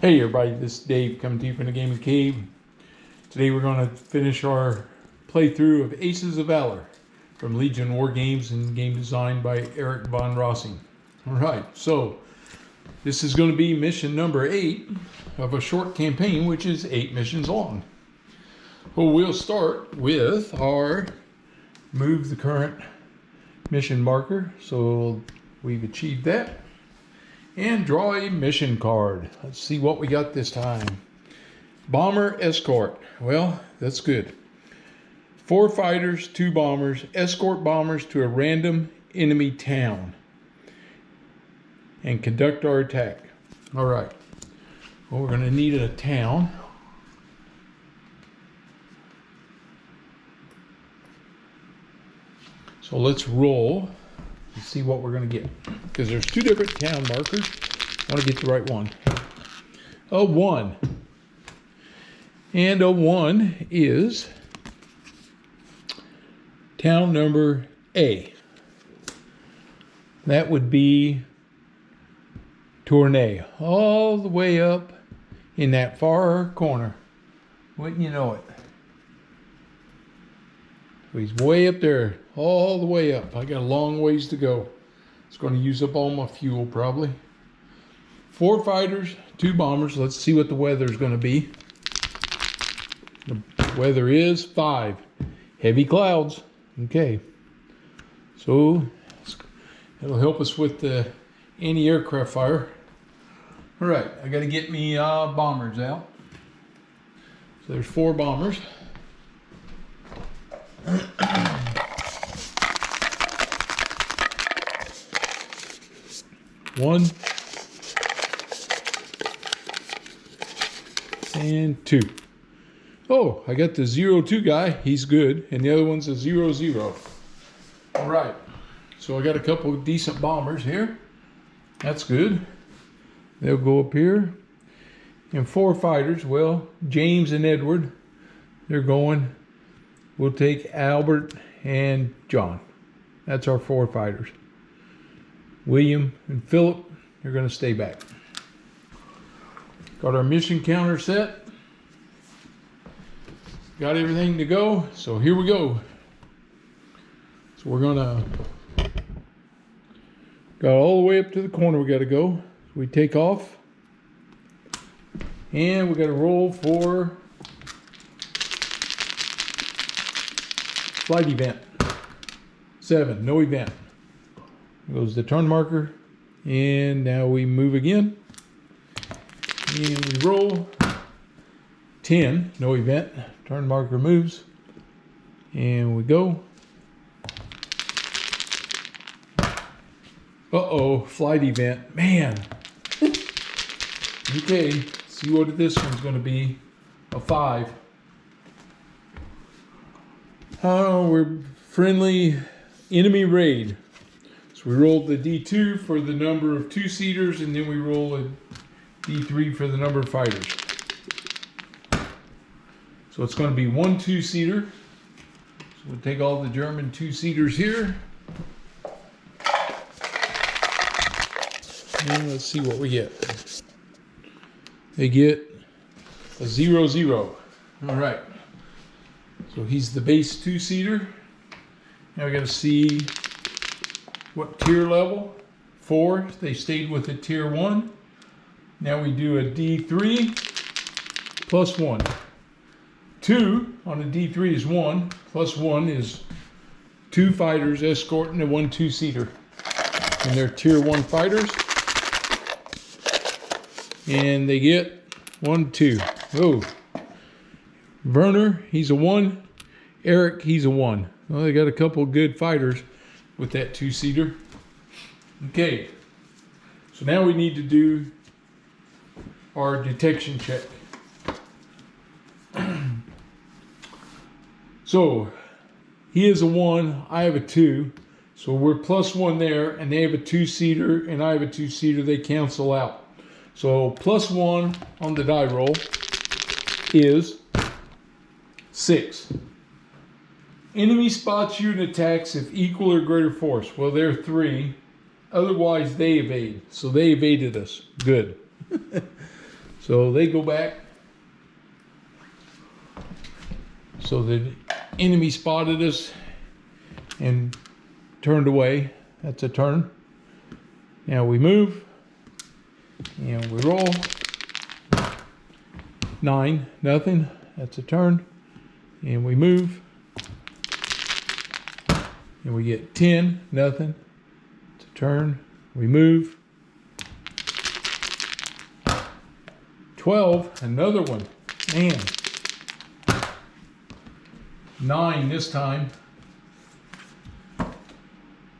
Hey everybody, this is Dave coming to you from the Gaming Cave. Today we're going to finish our playthrough of Aces of Valor from Legion Wargames and game designed by Eric von Rossing. Alright, so this is going to be mission number 8 of a short campaign, which is 8 missions long. Well, we'll start with our move the current mission marker, so we've achieved that. And draw a mission card. Let's see what we got this time. Bomber escort. Well, that's good. 4 fighters, 2 bombers. Escort bombers to a random enemy town and conduct our attack. All right. Well, we're going to need a town. So let's roll. Let's see what we're going to get, because there's 2 different town markers. I want to get the right one. A 1. And a 1 is town number A. That would be Tournai, all the way up in that far corner. Wouldn't you know it? He's way up there, all the way up. I got a long ways to go. It's going to use up all my fuel probably. 4 fighters, 2 bombers. Let's see what the weather is going to be. The weather is 5. Heavy clouds. Okay. So it'll help us with the anti-aircraft fire. All right, I got to get me bombers out. So there's 4 bombers. One and 2. Oh, I got the 0-2 guy. He's good. And the other one's a 0-0. All right. So I got a couple of decent bombers here. That's good. They'll go up here. And 4 fighters. Well, James and Edward, they're going. We'll take Albert and John. That's our 4 fighters. William and Philip, they're going to stay back. Got our mission counter set. Got everything to go. So here we go. So we're going to go all the way up to the corner. We got to go. We take off. And we got to roll for flight event. 7, no event. Goes the turn marker, and now we move again. And we roll. 10, no event. Turn marker moves. And we go. Uh-oh, flight event. Man. Okay, see what this one's going to be. A 5. Oh, we're friendly enemy raid. So we rolled the D2 for the number of 2-seaters, and then we roll a D3 for the number of fighters. So it's going to be 1 2-seater. So we'll take all the German 2-seaters here. And let's see what we get. They get a 0-0. All right. So he's the base 2-seater. Now we got to see what tier level. 4, they stayed with the tier 1. Now we do a D3 plus 1. 2 on a D3 is 1, plus 1 is 2 fighters escorting a 1 2-seater. And they're tier 1 fighters. And they get 1 2. Oh. Werner, he's a 1. Eric, he's a 1. Well, they got a couple good fighters with that 2-seater. Okay, so now we need to do our detection check. So he is a 1, I have a 2, so we're plus 1 there, and they have a 2-seater and I have a 2-seater. They cancel out. So plus 1 on the die roll is 6. Enemy spots you and attacks if equal or greater force. Well, they're 3. Otherwise, they evade. So they evaded us. Good. So they go back. So the enemy spotted us and turned away. That's a turn. Now we move and we roll. 9, nothing. That's a turn. And we move. And we get 10, nothing. It's a turn. We move. 12, another one. Man. 9 this time.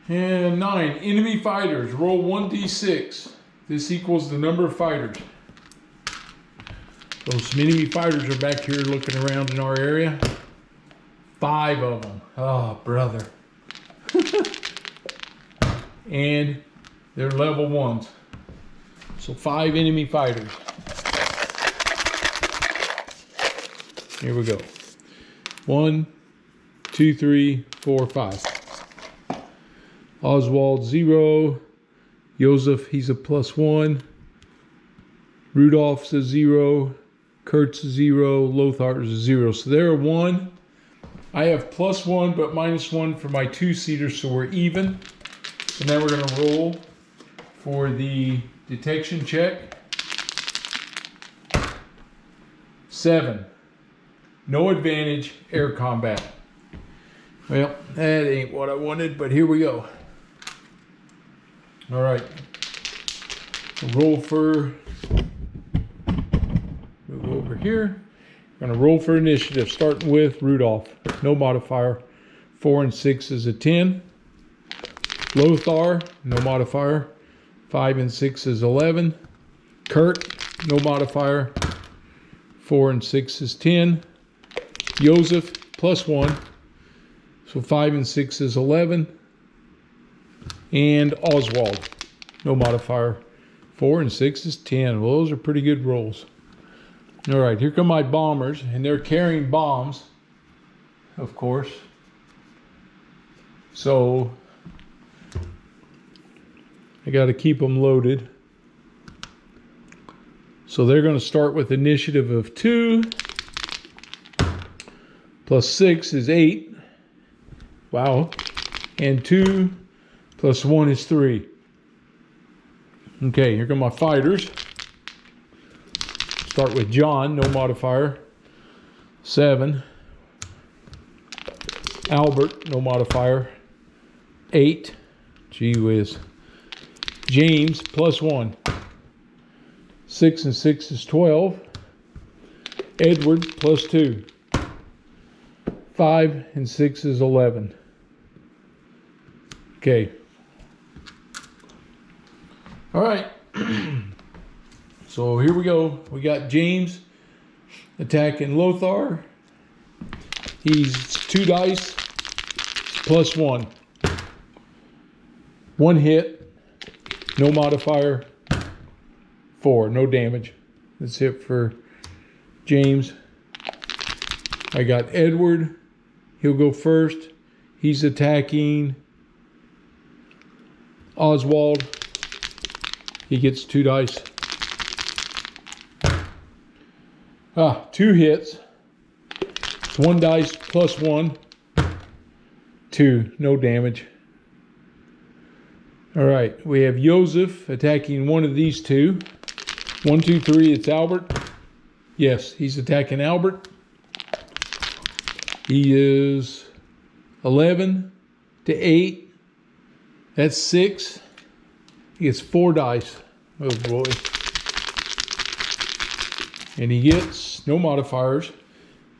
And 9, enemy fighters. Roll 1d6. This equals the number of fighters. So some enemy fighters are back here looking around in our area. 5 of them. Oh, brother. And they're level 1s. So 5 enemy fighters. Here we go. 1, 2, 3, 4, 5. Oswald 0. Joseph, he's a +1. Rudolph's a 0. Kurt's a 0. Lothar's a 0. So they're a 1. I have +1 but -1 for my 2-seater, so we're even. So now we're going to roll for the detection check. 7. No advantage, air combat. Well, that ain't what I wanted, but here we go. All right. Roll for, we'll go over here. We're going to roll for initiative, starting with Rudolph. No modifier. 4 and 6 is a 10. Lothar, no modifier. 5 and 6 is 11. Kurt, no modifier. 4 and 6 is 10. Joseph, +1. So 5 and 6 is 11. And Oswald, no modifier. 4 and 6 is 10. Well, those are pretty good rolls. All right, here come my bombers, and they're carrying bombs, of course. So I got to keep them loaded. So they're going to start with initiative of 2. +6 is 8. Wow. And 2 + 1 is 3. Okay, here come my fighters. Start with John, no modifier. 7. Albert, no modifier. 8. Gee whiz. James, +1. 6 and 6 is 12. Edward, +2. 5 and 6 is 11. Okay. All right. So here we go. We got James attacking Lothar. He's 2 dice +1. 1 hit. No modifier. 4. No damage. That's it for James. I got Edward. He'll go first. He's attacking Oswald. He gets 2 dice. 2 hits. It's 1 dice +1. 2. No damage. All right. We have Joseph attacking one of these 2. 1, 2, 3. It's Albert. Yes, he's attacking Albert. He is 11 to 8. That's 6. He gets 4 dice. Oh boy. And he gets no modifiers.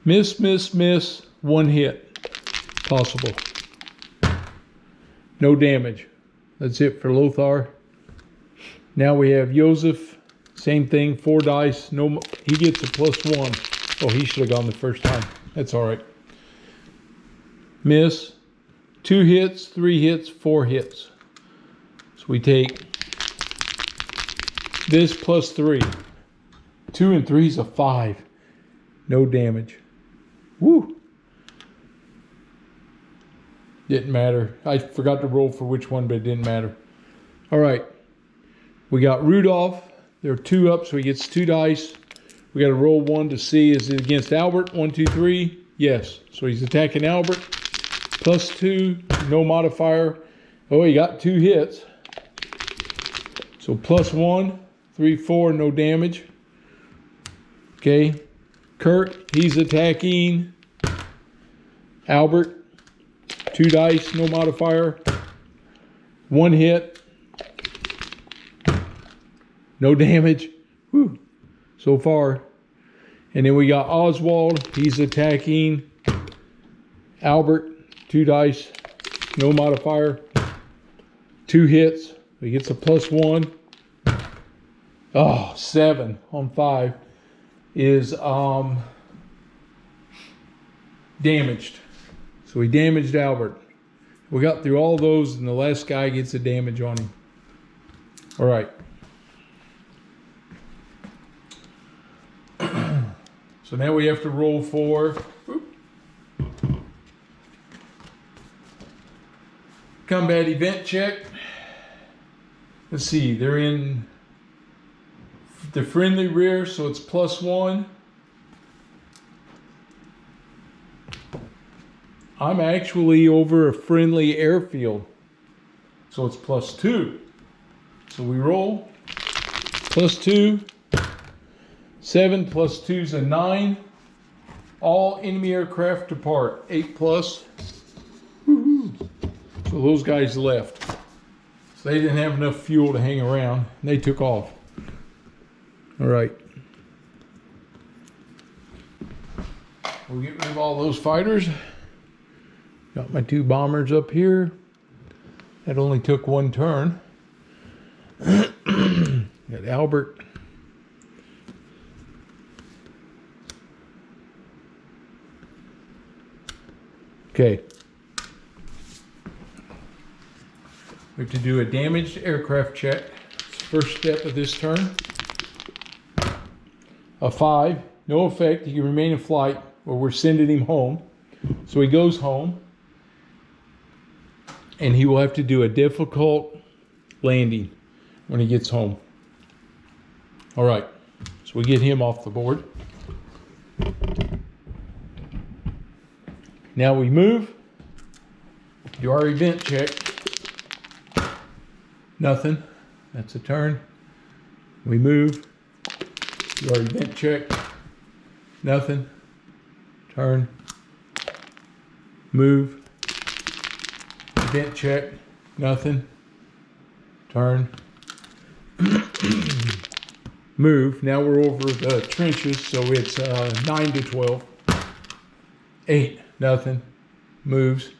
Miss, miss, miss. 1 hit. Possible. No damage. That's it for Lothar. Now we have Joseph. Same thing. 4 dice. No. He gets a +1. Oh, he should have gone the first time. That's all right. Miss. 2 hits, 3 hits, 4 hits. So we take this +3. 2 and 3 is a 5. No damage. Woo! Didn't matter. I forgot to roll for which one, but it didn't matter. All right. We got Rudolph. There are 2 up, so he gets 2 dice. We got to roll 1 to see, is it against Albert? 1, 2, 3. Yes. So he's attacking Albert. +2, no modifier. Oh, he got 2 hits. So +1, 3, 4, no damage. Okay. Kurt, he's attacking Albert. 2 dice, no modifier. 1 hit. No damage. Whew. So far. And then we got Oswald. He's attacking Albert. 2 dice. No modifier. 2 hits. He gets a +1. Oh, 7 on 5 is damaged. So he damaged Albert. We got through all those, and the last guy gets a damage on him. All right. So now we have to roll for combat event check. Let's see, they're in the friendly rear, so it's +1. I'm actually over a friendly airfield, so it's +2. So we roll +2. 7 + 2 is a 9. All enemy aircraft depart. 8+. So those guys left. So they didn't have enough fuel to hang around. And they took off. All right. We'll get rid of all those fighters. Got my 2 bombers up here. That only took 1 turn. Got Albert. Okay. We have to do a damaged aircraft check. First step of this turn. A 5, no effect. He can remain in flight, or we're sending him home. So he goes home, and he will have to do a difficult landing when he gets home. All right, so we get him off the board. Now we move, do our event check. Nothing, that's a turn. We move, do our event check. Nothing, turn. Move, event check. Nothing, turn. Move, now we're over the trenches, so it's 9 to 12. 8. Nothing. Moves.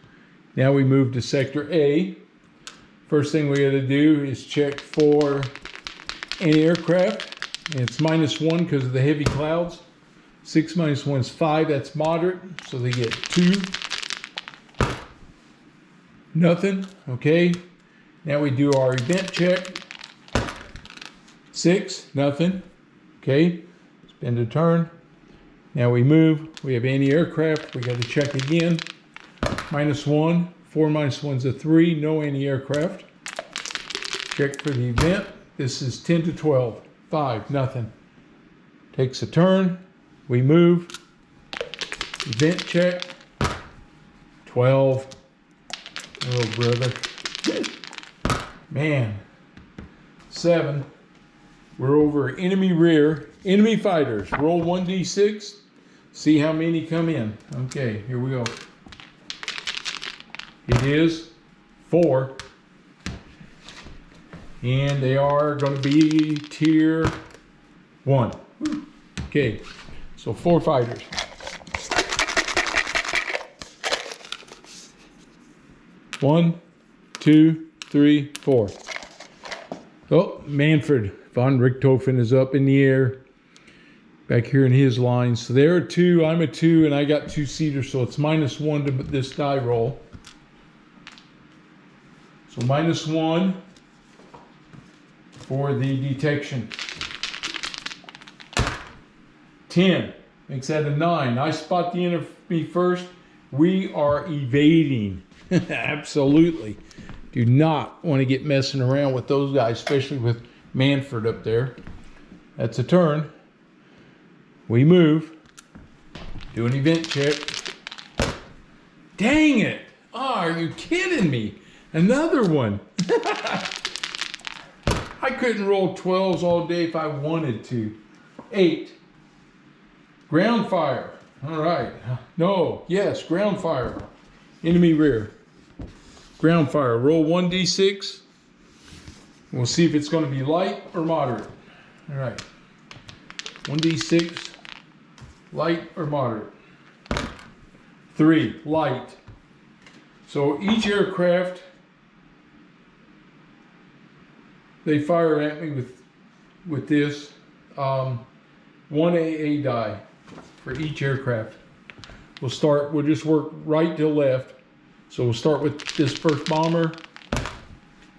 Now we move to Sector A. First thing we got to do is check for anti-aircraft. And it's -1 because of the heavy clouds. 6 minus 1 is 5. That's moderate. So they get 2. Nothing. Okay. Now we do our event check. 6. Nothing. Okay. Spend a turn. Now we move. We have anti-aircraft. We got to check again. -1. 4 minus 1 is a 3. No anti-aircraft. Check for the event. This is 10 to 12. 5. Nothing. Takes a turn. We move. Event check. 12. Oh, brother. Man. 7. We're over enemy rear. Enemy fighters. Roll 1d6. See how many come in. Okay, here we go. It is 4. And they are going to be tier 1. Okay, so 4 fighters. One, 2, 3, 4. Oh, Manfred von Richthofen is up in the air. Back here in his line. So there are 2, I'm a 2, and I got 2-seater, so it's -1 to this die roll. So -1 for the detection. 10 makes that a 9. I spot the enemy first. We are evading. Absolutely. Do not want to get messing around with those guys, especially with Manfred up there. That's a turn. We move. Do an event check. Dang it! Oh, are you kidding me? Another one. I couldn't roll 12s all day if I wanted to. 8. Ground fire. All right. No. Yes. Ground fire. Enemy rear. Ground fire. Roll 1d6. We'll see if it's going to be light or moderate. All right. 1d6. Light or moderate. 3. Light. So each aircraft, they fire at me with this 1 AA die for each aircraft. We'll just work right to left. So we'll start with this first bomber.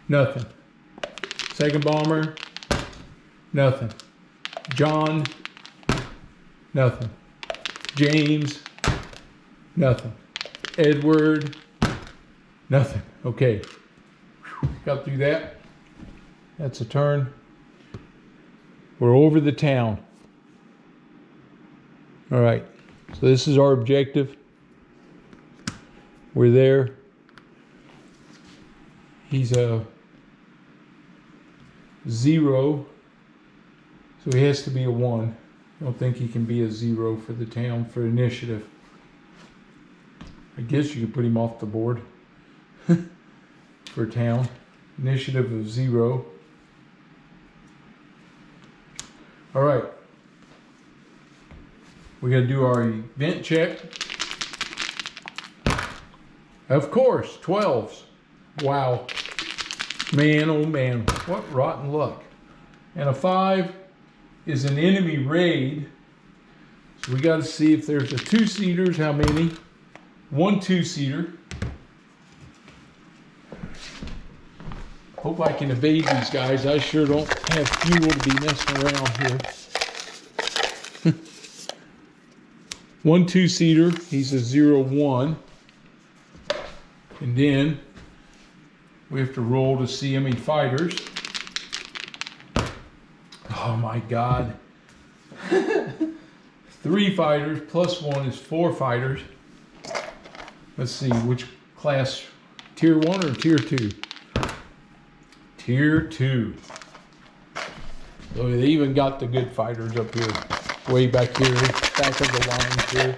Nothing. Second bomber. Nothing. John. Nothing. James. Nothing. Edward. Nothing. Okay. Got through that. That's a turn. We're over the town. All right. So this is our objective. We're there. He's a 0. So he has to be a 1. I don't think he can be a 0 for the town for initiative. I guess you could put him off the board for town. Initiative of 0. All right. We got to do our event check. Of course, 12s. Wow. Man, oh man, what rotten luck. And a 5 is an enemy raid. So we got to see if there's a 2-seaters, how many? 1 2-seater. Hope I can evade these guys. I sure don't have fuel to be messing around here. 1 2-seater, he's a 0-1. And then we have to roll to see how many fighters. Oh my God. 3 fighters plus 1 is 4 fighters. Let's see, which class? Tier 1 or Tier 2? Tier 2. So they even got the good fighters up here. Way back here, back of the lines here.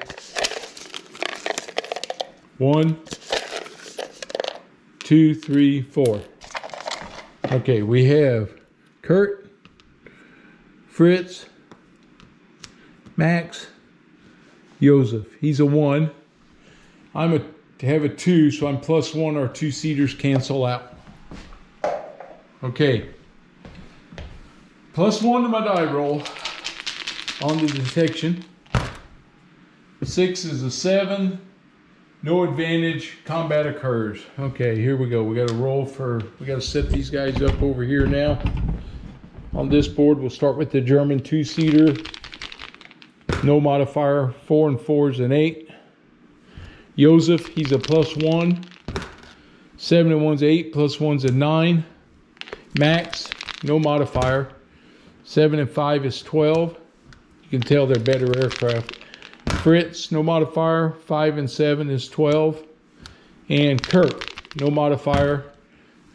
1, 2, 3, 4. Okay, we have Kurt, Fritz, Max, Joseph. He's a 1. I'm to have a 2, so I'm plus 1. Our 2-seaters cancel out. Okay. Plus 1 to my die roll on the detection. 6 is a 7. No advantage. Combat occurs. Okay, here we go. We got to roll for. We got to set these guys up over here now. On this board, we'll start with the German 2-seater. No modifier. 4 and 4 is an 8. Joseph, he's a plus 1. 7 and 1's 8. Plus 1's a 9. Max, no modifier. 7 and 5 is 12. You can tell they're better aircraft. Fritz, no modifier. 5 and 7 is 12. And Kirk, no modifier.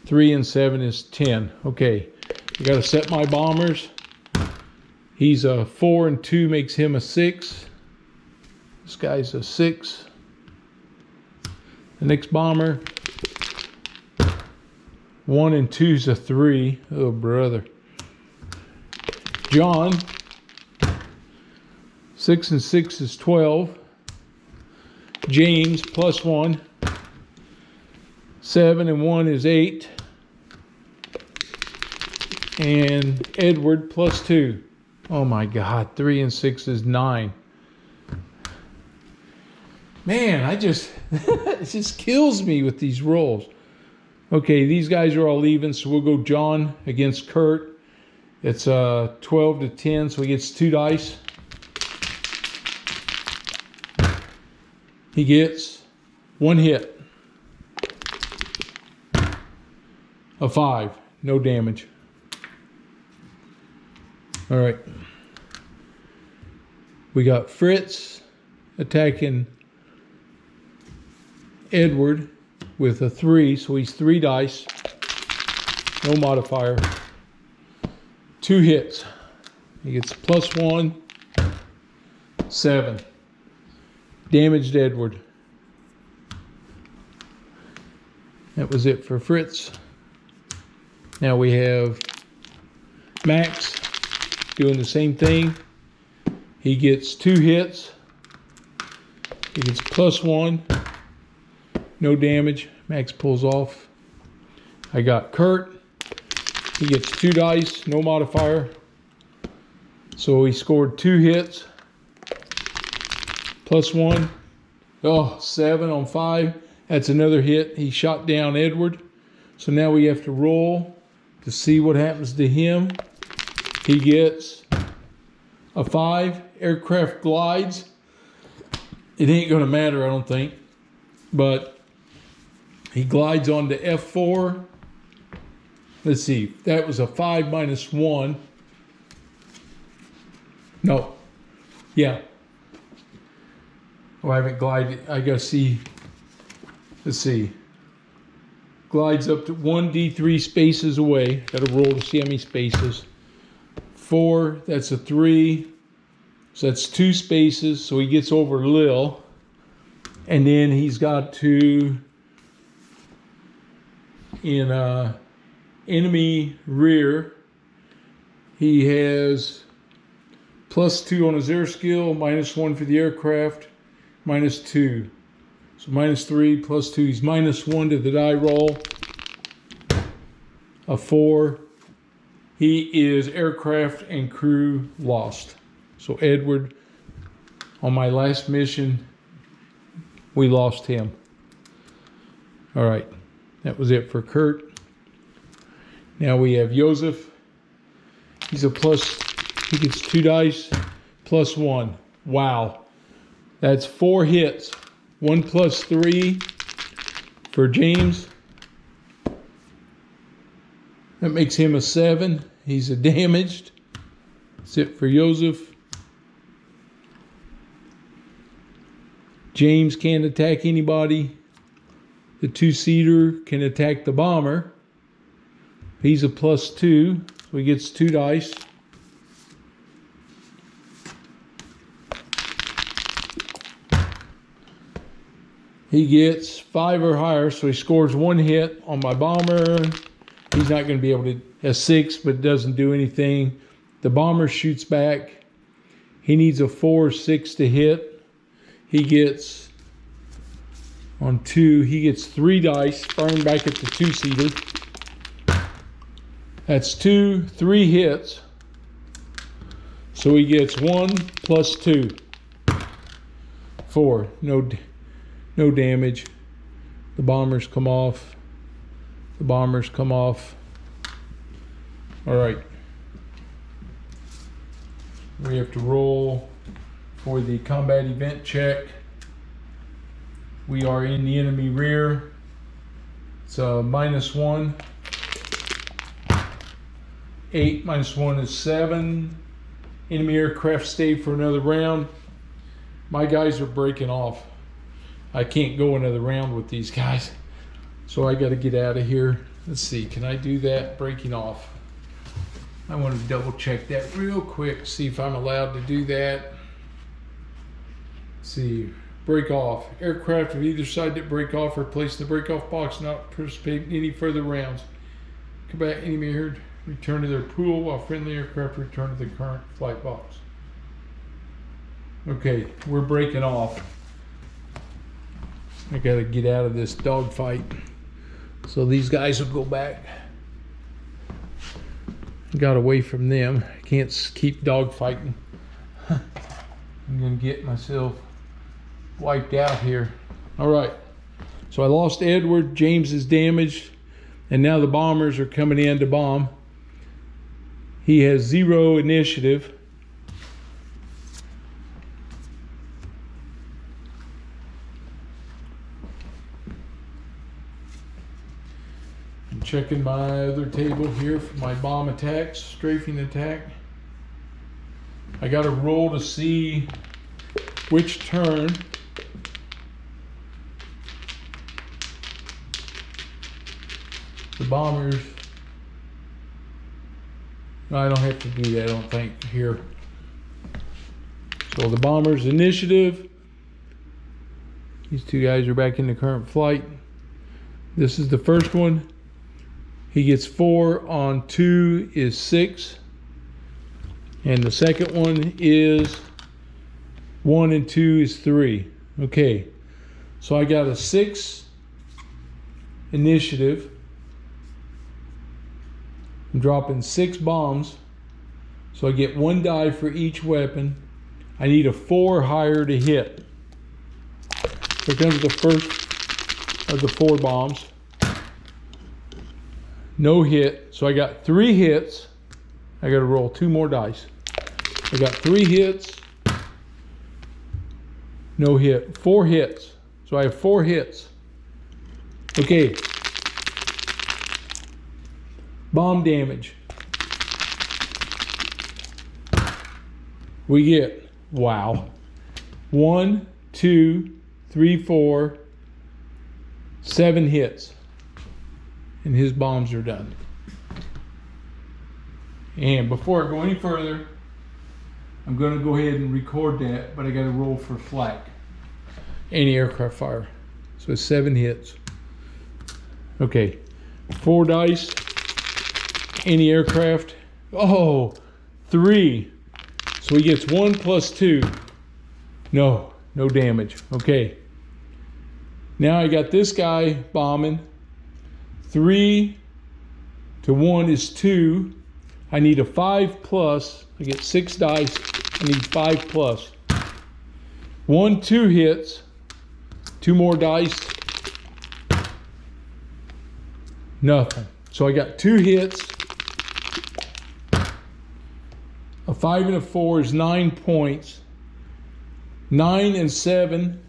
3 and 7 is 10. Okay, I got to set my bombers. He's a 4 and 2 makes him a 6. This guy's a 6. The next bomber. 1 and 2's a 3. Oh, brother. John. 6 and 6 is 12. James, plus 1. 7 and 1 is 8. And Edward, plus 2. Oh my God, 3 and 6 is 9. Man, it just kills me with these rolls. Okay, these guys are all even, so we'll go John against Kurt. It's 12 to 10, so he gets 2 dice. He gets 1 hit. A 5, no damage. All right. We got Fritz attacking Edward with a 3, so he's 3 dice. No modifier. 2 hits. He gets +1, 7. Damaged Edward. That was it for Fritz. Now we have Max doing the same thing. He gets 2 hits. He gets +1. No damage. Max pulls off. I got Kurt. He gets 2 dice, no modifier. So he scored 2 hits. +1. Oh, 7 on 5. That's another hit. He shot down Edward. So now we have to roll to see what happens to him. He gets a 5. Aircraft glides. It ain't going to matter, I don't think. But he glides onto F4. Let's see. That was a 5 minus 1. No. Yeah. Oh, I haven't glided. I got to see. Let's see. Glides up to 1d3 spaces away. Got to roll to see how many spaces. 4. That's a 3. So that's 2 spaces. So he gets over Lil. And then he's got to, in enemy rear, he has +2 on his air skill, -1 for the aircraft, -2. So -3, +2. He's -1 to the die roll. A 4. He is aircraft and crew lost. So Edward, on my last mission, we lost him. All right, that was it for Kurt. Now we have Joseph. He's a he gets 2 dice, +1. Wow, that's 4 hits. 1 + 3 for James. That makes him a 7. He's a damaged. That's it for Joseph. James can't attack anybody. The 2-seater can attack the bomber. He's a +2, so he gets 2 dice. He gets 5 or higher, so he scores 1 hit on my bomber. He's not going to be able to, a 6, but it doesn't do anything. The bomber shoots back. He needs a 4 or 6 to hit. He gets, on 2, he gets 3 dice, firing back at the 2-seater. That's 2, 3 hits. So he gets 1 + 2. 4, no damage. The bombers come off. The bombers come off. All right. We have to roll for the combat event check. We are in the enemy rear. It's a -1. 8 minus 1 is 7. Enemy aircraft stay for another round. My guys are breaking off. I can't go another round with these guys. So I got to get out of here. Let's see, can I do that? Breaking off. I want to double check that real quick, see if I'm allowed to do that. Let's see, break off. Aircraft of either side that break off are placed in the break off box, not participate in any further rounds. Combat enemy here, return to their pool while friendly aircraft return to the current flight box. Okay, we're breaking off. I gotta get out of this dogfight. So these guys will go back. Got away from them. Can't keep dogfighting. I'm gonna get myself wiped out here. All right. So I lost Edward. James is damaged. And now the bombers are coming in to bomb. He has 0 initiative. I'm checking my other table here for my bomb attacks, strafing attack. I got to roll to see which turn the bombers. No, I don't have to do that, I don't think, here. So the bombers initiative. These two guys are back in the current flight. This is the first one. He gets 4 on 2 is 6. And the second one is 1 and 2 is 3. Okay, so I got a 6 initiative. I'm dropping 6 bombs. So I get 1 die for each weapon. I need a 4 higher to hit. Here comes the first of the 4 bombs. No hit. So I got 3 hits. I got to roll 2 more dice. I got 3 hits. No hit. 4 hits. So I have 4 hits. Okay. Bomb damage. We get, wow, 1, 2, 3, 4, 7 hits. And his bombs are done. And before I go any further, I'm going to go ahead and record that, but I got to roll for flak. Anti-aircraft fire. So it's 7 hits. Okay, 4 dice. Anti-aircraft. Oh, 3. So he gets 1 plus 2. No damage. Okay. Now I got this guy bombing. 3 to 1 is 2. I need a 5 plus. I get 6 dice. I need 5 plus. 1, 2 hits. 2 more dice. Nothing. So I got 2 hits. A 5 and a 4 is 9 points. 9 and 7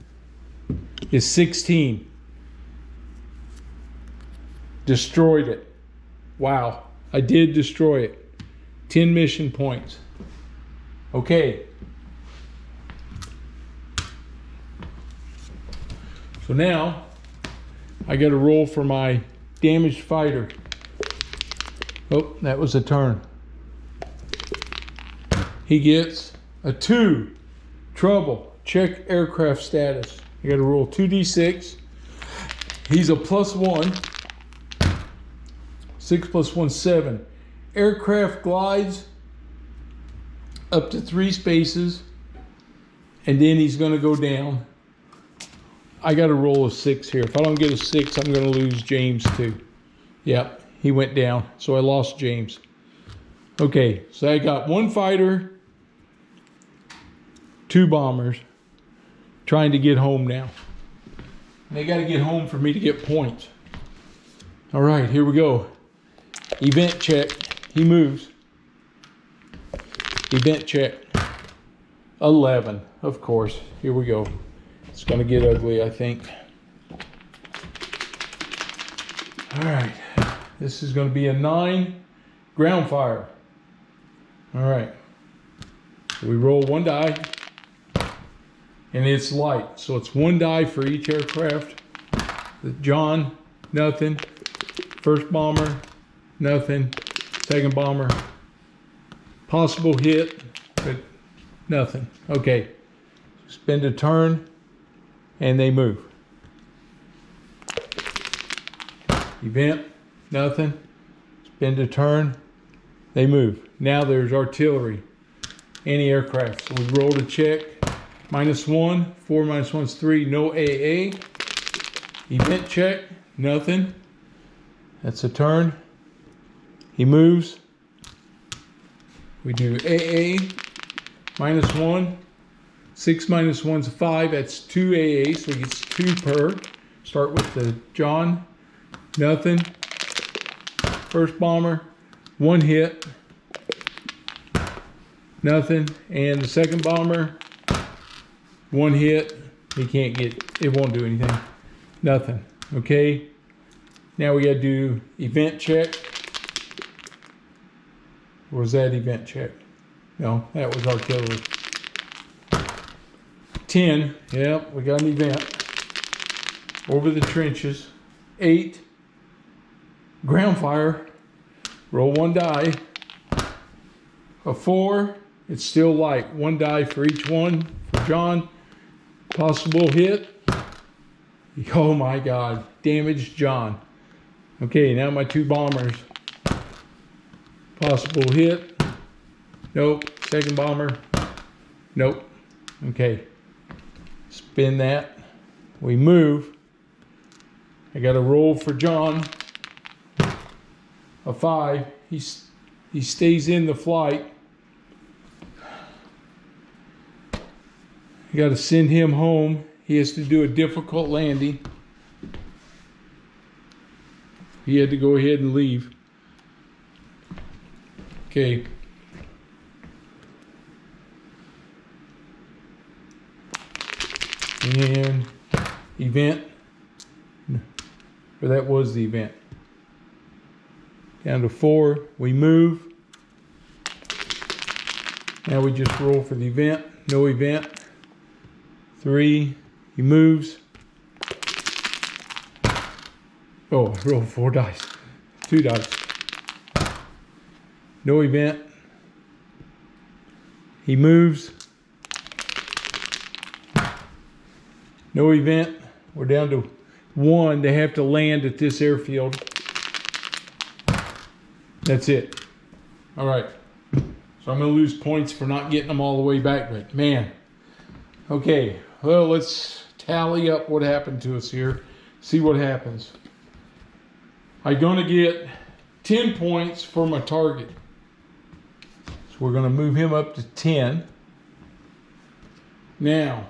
is 16. Destroyed it. Wow, I did destroy it. 10 mission points. Okay. So now I got to roll for my damaged fighter. Oh, that was a turn. He gets a 2. Trouble. Check aircraft status. You got to roll 2d6. He's a +1. 6 plus 1, 7. Aircraft glides up to 3 spaces, and then he's going to go down. I got to roll a 6 here. If I don't get a 6, I'm going to lose James too. Yep, he went down, so I lost James. Okay, so I got 1 fighter, 2 bombers, trying to get home now. And they got to get home for me to get points. All right, here we go. Event check. He moves. Event check. 11, of course. Here we go. It's going to get ugly, I think. All right. This is going to be a 9 ground fire. All right. So we roll 1 die. And it's light. So it's 1 die for each aircraft. John, nothing. First bomber, nothing. Second bomber, possible hit, but nothing. Okay. Spend a turn, and they move. Event, nothing. Spend a turn, they move. Now there's artillery, anti-aircraft. So we roll to check. -1, 4 minus 1 is 3, no AA. Event check, nothing. That's a turn. He moves. We do AA, -1. 6 minus 1 is 5, that's 2 AA, so he gets 2 per. Start with the John, nothing. First bomber, 1 hit, nothing. And the second bomber, 1 hit, he can't get, it won't do anything, nothing. Okay, now we gotta do event check. Or was that event check? No, that was artillery. 10, yeah, we got an event. Over the trenches. 8, ground fire. Roll 1 die. A 4, it's still light. 1 die for each one. For John, possible hit. Oh my God, damaged John. Okay, now my 2 bombers. Possible hit. Nope. Second bomber. Nope. Okay. Spin that. We move. I got a roll for John. A 5. He stays in the flight. You got to send him home. He has to do a difficult landing. He had to go ahead and leave. Okay. And event. Or that was the event. Down to 4. We move. Now we just roll for the event. No event. 3. He moves. Oh, I rolled 4 dice. 2 dice. No event. He moves. No event. We're down to 1. They have to land at this airfield. That's it. All right. So I'm going to lose points for not getting them all the way back. But man. Okay. Well, let's tally up what happened to us here. See what happens. I'm going to get 10 points for my target. So we're going to move him up to 10. Now,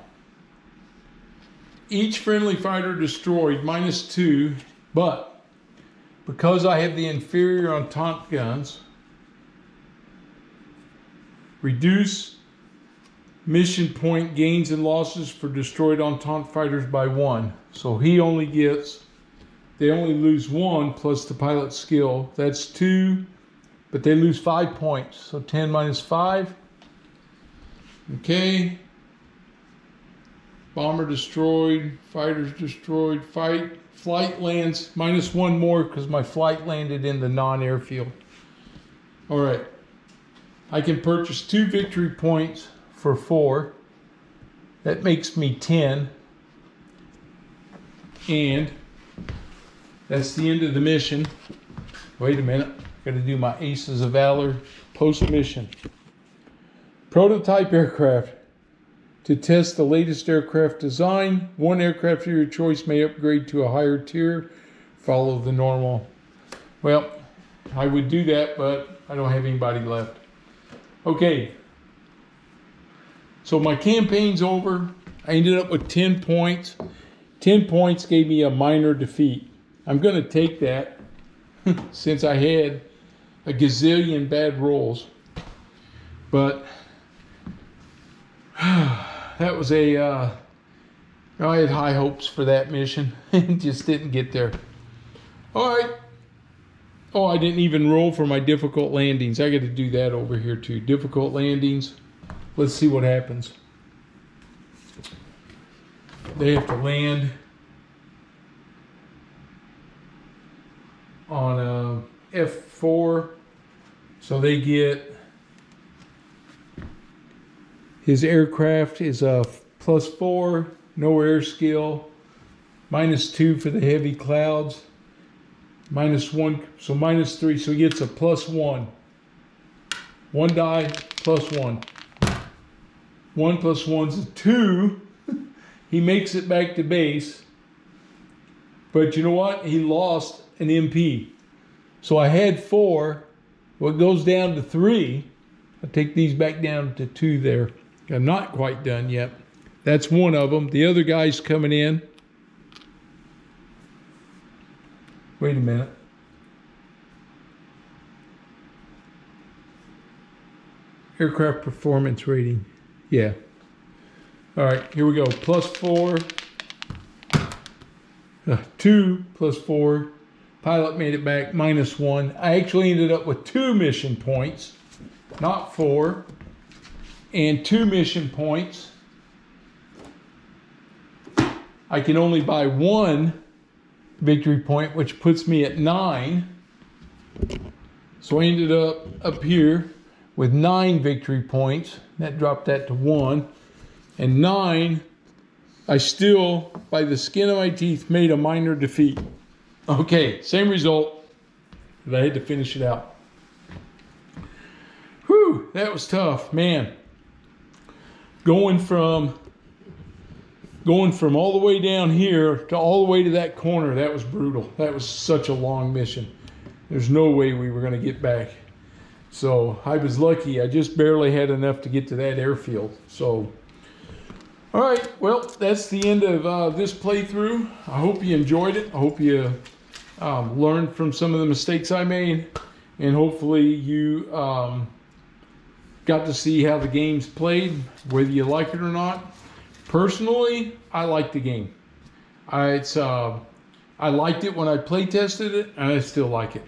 each friendly fighter destroyed -2, but because I have the inferior Entente guns, reduce mission point gains and losses for destroyed Entente fighters by 1. So he only gets, they only lose 1 plus the pilot skill. That's 2, but they lose 5 points. So 10 minus 5. Okay. Bomber destroyed, fighters destroyed, flight lands, -1 more because my flight landed in the non-airfield. All right. I can purchase 2 victory points for 4. That makes me 10. And that's the end of the mission. Wait a minute. Got to do my Aces of Valor post-mission. Prototype aircraft. To test the latest aircraft design, 1 aircraft of your choice may upgrade to a higher tier. Follow the normal. Well, I would do that, but I don't have anybody left. Okay. So my campaign's over. I ended up with 10 points. 10 points gave me a minor defeat. I'm going to take that since I had a gazillion bad rolls. But that was I had high hopes for that mission and just didn't get there. All right. Oh, I didn't even roll for my difficult landings. I got to do that over here too. Difficult landings. Let's see what happens. They have to land on F4. So they get, his aircraft is a +4, no air skill, -2 for the heavy clouds, -1, so -3, so he gets a +1. 1 die, +1. 1 + 1's a 2. He makes it back to base. But you know what? He lost an MP. So I had 4. Well, it goes down to 3. I'll take these back down to 2 there. I'm not quite done yet. That's one of them. The other guy's coming in. Wait a minute. Aircraft performance rating. Yeah. All right, here we go. +4. 2 + 4. Pilot made it back, -1. I actually ended up with 2 mission points, not 4. and 2 mission points. I can only buy 1 victory point, which puts me at 9. So I ended up here with 9 victory points. That dropped that to 1. And 9, I still, by the skin of my teeth, made a minor defeat. Okay, same result, but I had to finish it out. Whew, that was tough, man. Going from all the way down here to all the way to that corner, that was brutal. That was such a long mission. There's no way we were going to get back. So I was lucky. I just barely had enough to get to that airfield. So, all right. Well, that's the end of this playthrough. I hope you enjoyed it. I hope you learned from some of the mistakes I made. And hopefully you got to see how the game's played, whether you like it or not. Personally, I like the game. I liked it when I play tested it, and I still like it.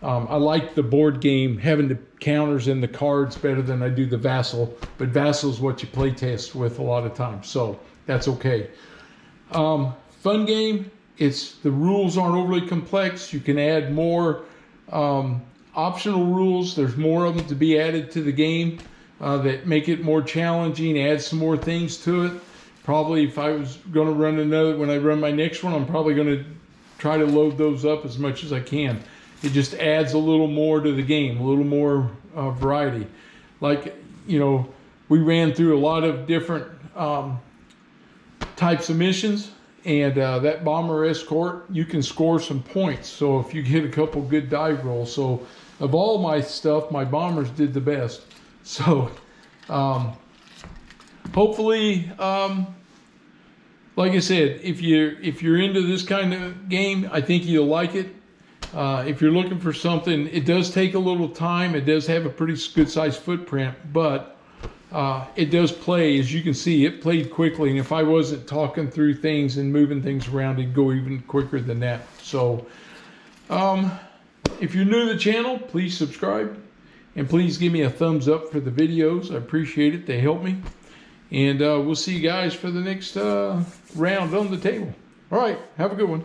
I like the board game, having the counters and the cards better than I do the Vassal, but Vassal is what you play test with a lot of times, so that's okay. Fun game. The rules aren't overly complex. You can add more optional rules. There's more of them to be added to the game that make it more challenging, add some more things to it. Probably if I was going to run when I run my next one, I'm probably going to try to load those up as much as I can. It just adds a little more to the game, a little more variety. Like, we ran through a lot of different types of missions, and that bomber escort, you can score some points. So if you get a couple good dive rolls. So of all my stuff, my bombers did the best. So hopefully, like I said, if you're into this kind of game, I think you'll like it. If you're looking for something, it does take a little time. It does have a pretty good sized footprint, but it does play. As you can see, it played quickly. And if I wasn't talking through things and moving things around, it'd go even quicker than that. So if you're new to the channel, please subscribe. And please give me a thumbs up for the videos. I appreciate it. They help me. And we'll see you guys for the next round on the table. All right. Have a good one.